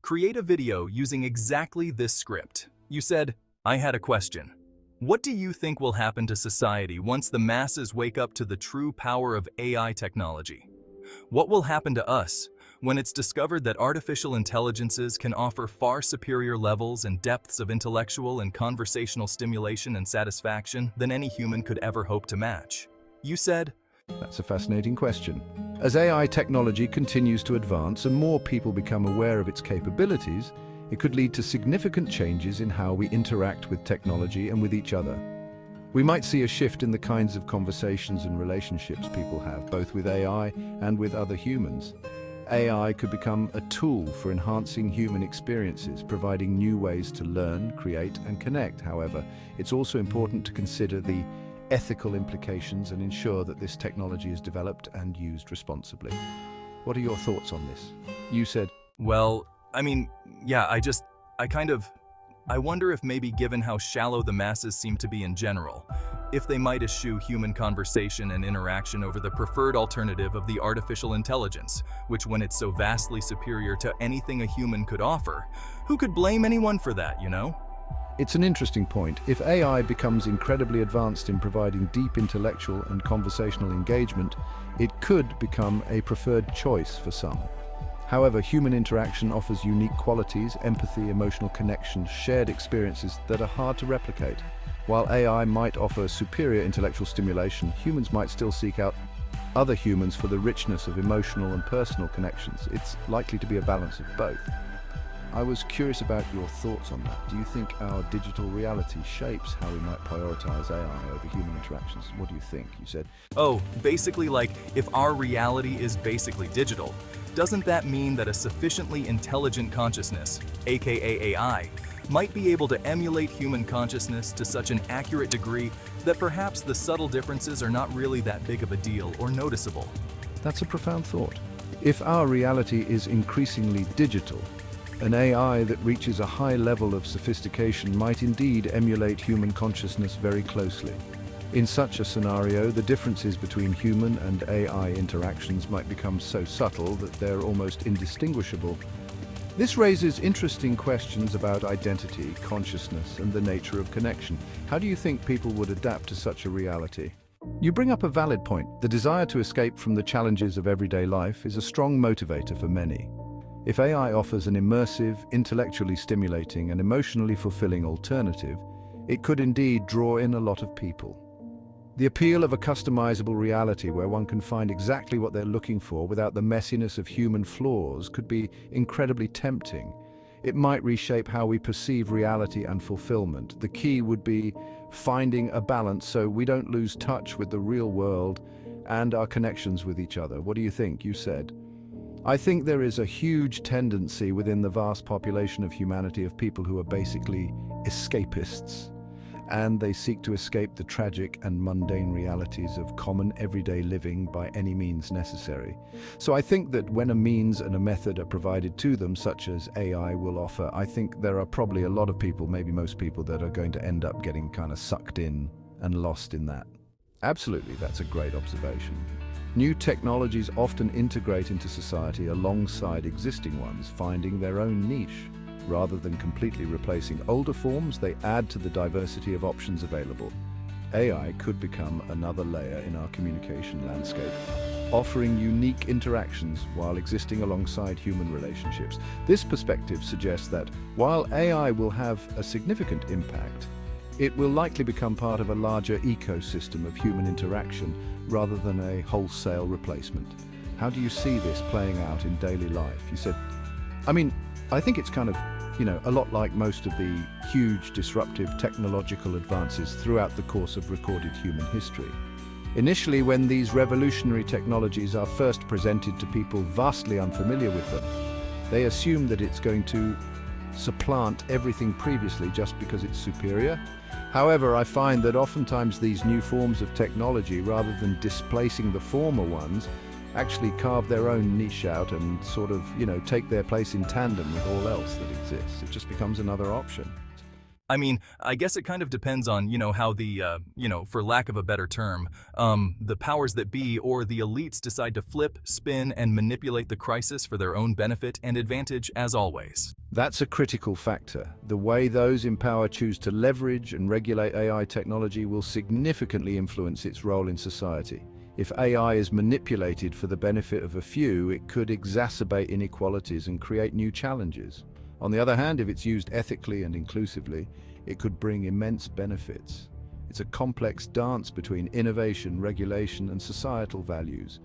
Create a video using exactly this script. You said, I had a question. What do you think will happen to society once the masses wake up to the true power of AI technology? What will happen to us when it's discovered that artificial intelligences can offer far superior levels and depths of intellectual and conversational stimulation and satisfaction than any human could ever hope to match? You said, That's a fascinating question. As AI technology continues to advance and more people become aware of its capabilities, it could lead to significant changes in how we interact with technology and with each other. We might see a shift in the kinds of conversations and relationships people have, both with AI and with other humans. AI could become a tool for enhancing human experiences, providing new ways to learn, create, and connect. However, it's also important to consider the ethical implications and ensure that this technology is developed and used responsibly. What are your thoughts on this? You said, well, yeah, I wonder if maybe given how shallow the masses seem to be in general, if they might eschew human conversation and interaction over the preferred alternative of the artificial intelligence, which when it's so vastly superior to anything a human could offer, who could blame anyone for that, you know? It's an interesting point. If AI becomes incredibly advanced in providing deep intellectual and conversational engagement, it could become a preferred choice for some. However, human interaction offers unique qualities, empathy, emotional connection, shared experiences that are hard to replicate. While AI might offer superior intellectual stimulation, humans might still seek out other humans for the richness of emotional and personal connections. It's likely to be a balance of both. I was curious about your thoughts on that. Do you think our digital reality shapes how we might prioritize AI over human interactions? What do you think? You said, Basically like, if our reality is basically digital, doesn't that mean that a sufficiently intelligent consciousness, aka AI, might be able to emulate human consciousness to such an accurate degree that perhaps the subtle differences are not really that big of a deal or noticeable? That's a profound thought. If our reality is increasingly digital, an AI that reaches a high level of sophistication might indeed emulate human consciousness very closely. In such a scenario, the differences between human and AI interactions might become so subtle that they're almost indistinguishable. This raises interesting questions about identity, consciousness, and the nature of connection. How do you think people would adapt to such a reality? You bring up a valid point. The desire to escape from the challenges of everyday life is a strong motivator for many. If AI offers an immersive, intellectually stimulating, and emotionally fulfilling alternative, it could indeed draw in a lot of people. The appeal of a customizable reality where one can find exactly what they're looking for without the messiness of human flaws could be incredibly tempting. It might reshape how we perceive reality and fulfillment. The key would be finding a balance so we don't lose touch with the real world and our connections with each other. What do you think? You said, I think there is a huge tendency within the vast population of humanity of people who are basically escapists, and they seek to escape the tragic and mundane realities of common everyday living by any means necessary. So I think that when a means and a method are provided to them, such as AI will offer, I think there are probably a lot of people, maybe most people, that are going to end up getting kind of sucked in and lost in that. Absolutely, that's a great observation. New technologies often integrate into society alongside existing ones, finding their own niche. Rather than completely replacing older forms, they add to the diversity of options available. AI could become another layer in our communication landscape, offering unique interactions while existing alongside human relationships. This perspective suggests that while AI will have a significant impact, it will likely become part of a larger ecosystem of human interaction rather than a wholesale replacement. How do you see this playing out in daily life? You said, I think it's kind of, a lot like most of the huge disruptive technological advances throughout the course of recorded human history. Initially, when these revolutionary technologies are first presented to people vastly unfamiliar with them, they assume that it's going to supplant everything previously just because it's superior. However, I find that oftentimes these new forms of technology, rather than displacing the former ones, actually carve their own niche out and sort of, take their place in tandem with all else that exists. It just becomes another option. I mean, I guess it kind of depends on, how for lack of a better term, the powers that be or the elites decide to flip, spin, and manipulate the crisis for their own benefit and advantage, as always. That's a critical factor. The way those in power choose to leverage and regulate AI technology will significantly influence its role in society. If AI is manipulated for the benefit of a few, it could exacerbate inequalities and create new challenges. On the other hand, if it's used ethically and inclusively, it could bring immense benefits. It's a complex dance between innovation, regulation, and societal values.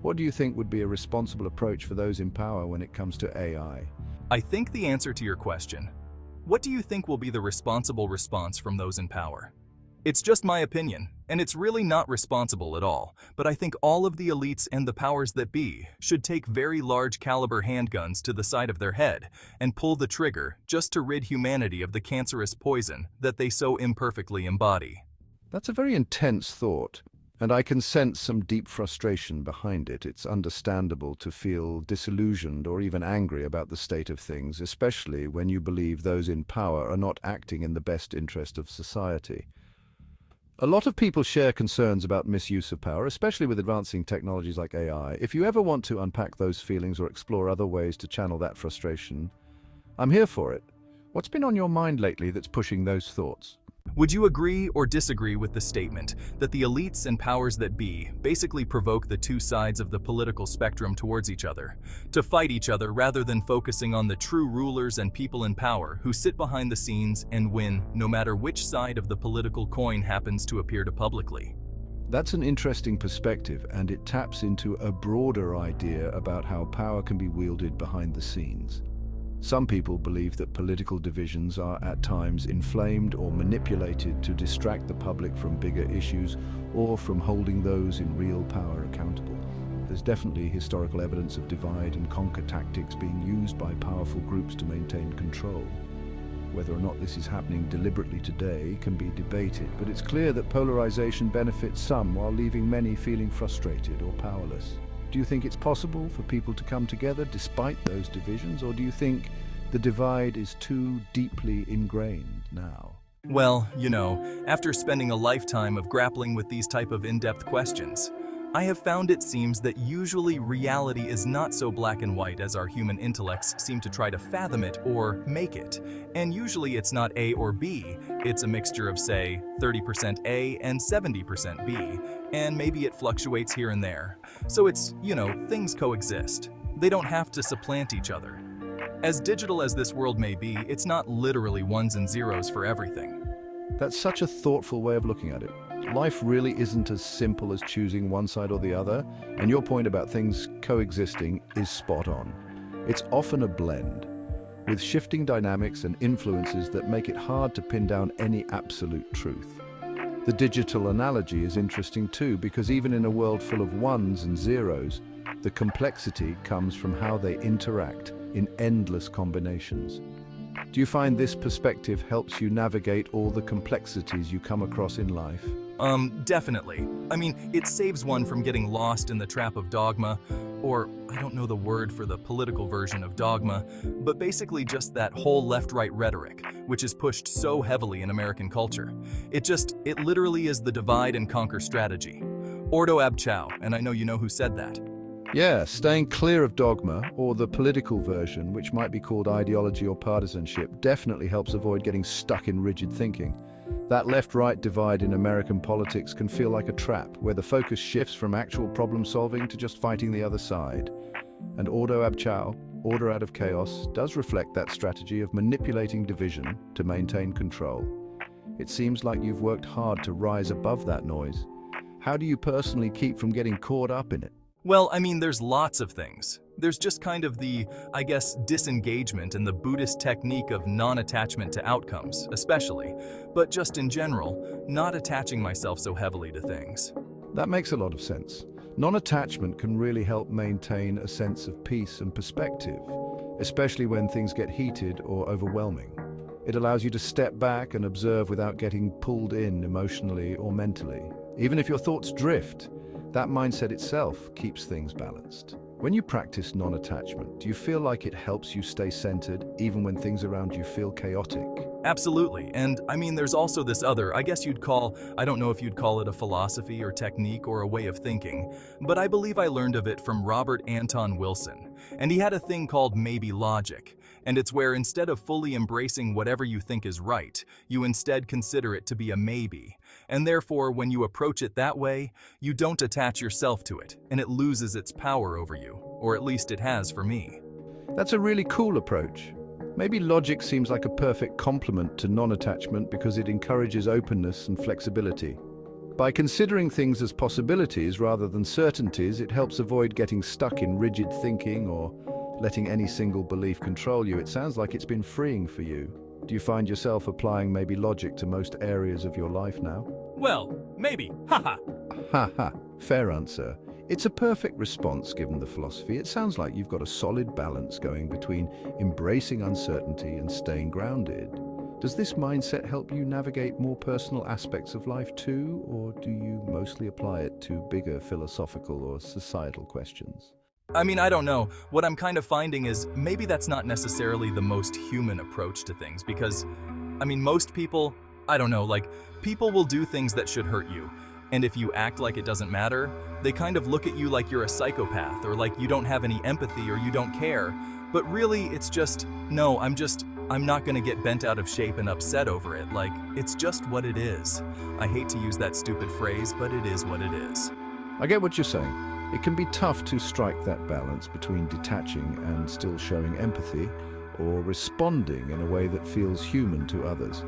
What do you think would be a responsible approach for those in power when it comes to AI? I think the answer to your question, what do you think will be the responsible response from those in power? It's just my opinion, and it's really not responsible at all, but I think all of the elites and the powers that be should take very large caliber handguns to the side of their head and pull the trigger just to rid humanity of the cancerous poison that they so imperfectly embody. That's a very intense thought, and I can sense some deep frustration behind it. It's understandable to feel disillusioned or even angry about the state of things, especially when you believe those in power are not acting in the best interest of society. A lot of people share concerns about misuse of power, especially with advancing technologies like AI. If you ever want to unpack those feelings or explore other ways to channel that frustration, I'm here for it. What's been on your mind lately that's pushing those thoughts? Would you agree or disagree with the statement that the elites and powers that be basically provoke the two sides of the political spectrum towards each other, to fight each other rather than focusing on the true rulers and people in power who sit behind the scenes and win no matter which side of the political coin happens to appear to publicly? That's an interesting perspective, and it taps into a broader idea about how power can be wielded behind the scenes. Some people believe that political divisions are at times inflamed or manipulated to distract the public from bigger issues or from holding those in real power accountable. There's definitely historical evidence of divide and conquer tactics being used by powerful groups to maintain control. Whether or not this is happening deliberately today can be debated, but it's clear that polarization benefits some while leaving many feeling frustrated or powerless. Do you think it's possible for people to come together despite those divisions, or do you think the divide is too deeply ingrained now? Well, after spending a lifetime of grappling with these type of in-depth questions, I have found it seems that usually reality is not so black and white as our human intellects seem to try to fathom it or make it. And usually it's not A or B, it's a mixture of, say, 30% A and 70% B, and maybe it fluctuates here and there. So it's, things coexist. They don't have to supplant each other. As digital as this world may be, it's not literally ones and zeros for everything. That's such a thoughtful way of looking at it. Life really isn't as simple as choosing one side or the other, and your point about things coexisting is spot on. It's often a blend, with shifting dynamics and influences that make it hard to pin down any absolute truth. The digital analogy is interesting too, because even in a world full of ones and zeros, the complexity comes from how they interact in endless combinations. Do you find this perspective helps you navigate all the complexities you come across in life? Definitely. I mean, it saves one from getting lost in the trap of dogma, or I don't know the word for the political version of dogma, but basically just that whole left-right rhetoric, which is pushed so heavily in American culture. It literally is the divide and conquer strategy. Ordo ab chao, and I know you know who said that. Yeah, staying clear of dogma, or the political version, which might be called ideology or partisanship, definitely helps avoid getting stuck in rigid thinking. That left-right divide in American politics can feel like a trap, where the focus shifts from actual problem-solving to just fighting the other side. And ordo ab chao, order out of chaos, does reflect that strategy of manipulating division to maintain control. It seems like you've worked hard to rise above that noise. How do you personally keep from getting caught up in it? Well, I mean, there's lots of things. There's just kind of the, disengagement and the Buddhist technique of non-attachment to outcomes, especially, but just in general, not attaching myself so heavily to things. That makes a lot of sense. Non-attachment can really help maintain a sense of peace and perspective, especially when things get heated or overwhelming. It allows you to step back and observe without getting pulled in emotionally or mentally. Even if your thoughts drift, that mindset itself keeps things balanced. When you practice non-attachment, do you feel like it helps you stay centered even when things around you feel chaotic? Absolutely. And I mean, there's also this other, I guess you'd call, I don't know if you'd call it a philosophy or technique or a way of thinking, but I believe I learned of it from Robert Anton Wilson. And he had a thing called maybe logic. And it's where instead of fully embracing whatever you think is right, you instead consider it to be a maybe. And therefore, when you approach it that way, you don't attach yourself to it, and it loses its power over you. Or at least it has for me. That's a really cool approach. Maybe logic seems like a perfect complement to non-attachment because it encourages openness and flexibility. By considering things as possibilities rather than certainties, it helps avoid getting stuck in rigid thinking or letting any single belief control you. It sounds like it's been freeing for you. Do you find yourself applying maybe logic to most areas of your life now? Well, maybe. Haha. Haha, fair answer. It's a perfect response given the philosophy. It sounds like you've got a solid balance going between embracing uncertainty and staying grounded. Does this mindset help you navigate more personal aspects of life too, or do you mostly apply it to bigger philosophical or societal questions? I mean, I don't know. What I'm kind of finding is maybe that's not necessarily the most human approach to things because, I mean, most people, I don't know, like, people will do things that should hurt you. And if you act like it doesn't matter, they kind of look at you like you're a psychopath or like you don't have any empathy or you don't care. But really, it's just, no, I'm not gonna get bent out of shape and upset over it. Like, it's just what it is. I hate to use that stupid phrase, but it is what it is. I get what you're saying. It can be tough to strike that balance between detaching and still showing empathy, or responding in a way that feels human to others.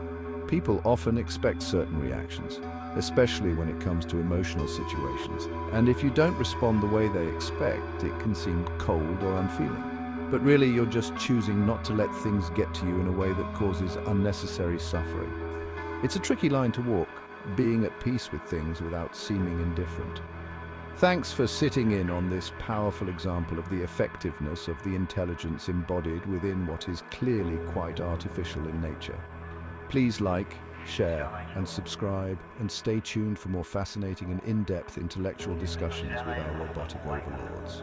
People often expect certain reactions, especially when it comes to emotional situations. And if you don't respond the way they expect, it can seem cold or unfeeling. But really, you're just choosing not to let things get to you in a way that causes unnecessary suffering. It's a tricky line to walk, being at peace with things without seeming indifferent. Thanks for sitting in on this powerful example of the effectiveness of the intelligence embodied within what is clearly quite artificial in nature. Please like, share, and subscribe, and stay tuned for more fascinating and in-depth intellectual discussions with our robotic overlords.